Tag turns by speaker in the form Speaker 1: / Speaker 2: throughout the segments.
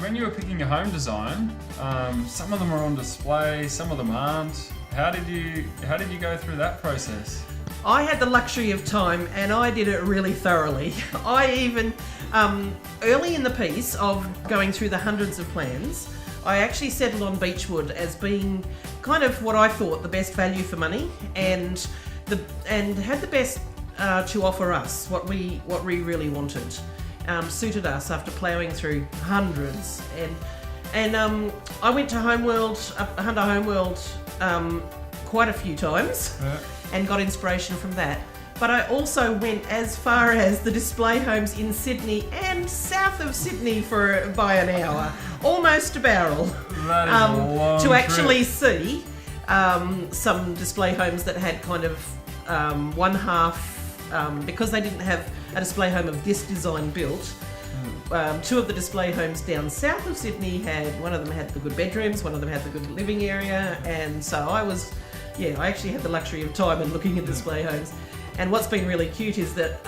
Speaker 1: when you were picking a home design, some of them are on display, some of them aren't. How did you go through that process?
Speaker 2: I had the luxury of time and I did it really thoroughly. I even, early in the piece of going through the hundreds of plans, I actually settled on Beechwood as being kind of what I thought the best value for money and had the best to offer us, what we really wanted. Suited us after ploughing through hundreds. And I went to Hunter Homeworld quite a few times. And got inspiration from that. But I also went as far as the display homes in Sydney and south of Sydney by an hour, almost a barrel,
Speaker 1: That is a long
Speaker 2: to actually
Speaker 1: trip.
Speaker 2: see some display homes that had kind of one half, because they didn't have a display home of this design built. Two of the display homes down south of Sydney one of them had the good bedrooms, one of them had the good living area, and so I actually had the luxury of time and looking at display homes. And what's been really cute is that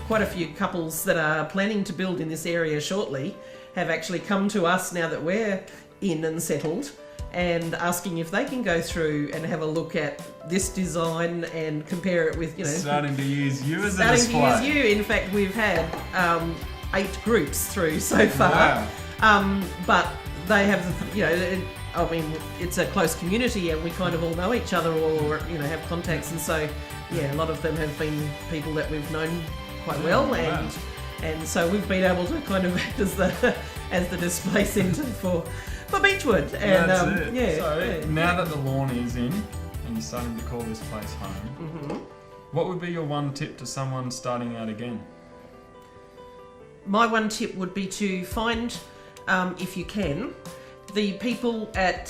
Speaker 2: quite a few couples that are planning to build in this area shortly have actually come to us now that we're in and settled and asking if they can go through and have a look at this design and compare it with,
Speaker 1: Starting to use you as a
Speaker 2: starting
Speaker 1: display.
Speaker 2: to use you. In fact, we've had 8 groups through so far.
Speaker 1: Wow.
Speaker 2: But they have, it's a close community and we kind of all know each other or, have contacts. And so, a lot of them have been people that we've known quite well.
Speaker 1: Wow.
Speaker 2: And so we've been able to kind of act as the display centre for Beechwood. And,
Speaker 1: That's it. So now
Speaker 2: yeah.
Speaker 1: that the lawn is in and you're starting to call this place home, what would be your one tip to someone starting out again?
Speaker 2: My one tip would be to find, if you can, the people at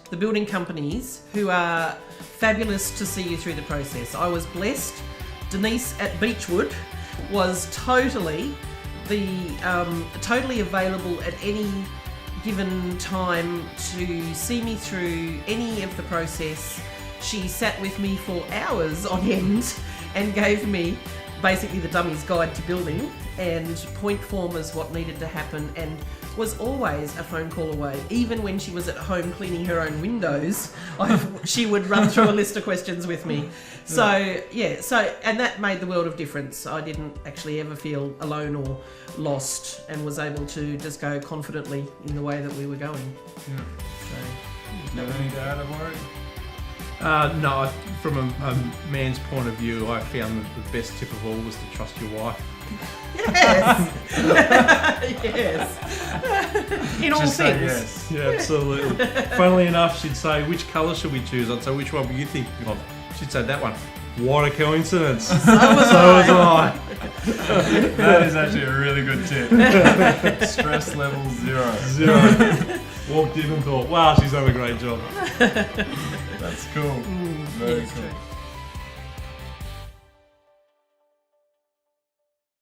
Speaker 2: the building companies who are fabulous to see you through the process. I was blessed. Denise at Beechwood was totally available at any given time to see me through any of the process. She sat with me for hours on end and gave me basically the dummy's guide to building and point formers what needed to happen, and was always a phone call away. Even when she was at home cleaning her own windows, she would run through a list of questions with me. So and that made the world of difference. I didn't actually ever feel alone or lost and was able to just go confidently in the way that we were going.
Speaker 1: Do you have anything to add, Amori?
Speaker 3: No, from a man's point of view, I found that the best tip of all was to trust your wife.
Speaker 2: Yes. Yes. In all
Speaker 1: Just say
Speaker 2: things.
Speaker 1: yes.
Speaker 3: Yeah, absolutely. Funnily enough, she'd say, which colour should we choose? I'd say, which one were you thinking of? She'd say, that one. What a coincidence. So was I.
Speaker 1: That is actually a really good tip. Stress level 0.
Speaker 3: Walked in and thought, wow, she's done a great job.
Speaker 1: That's cool. Very cool.
Speaker 2: True.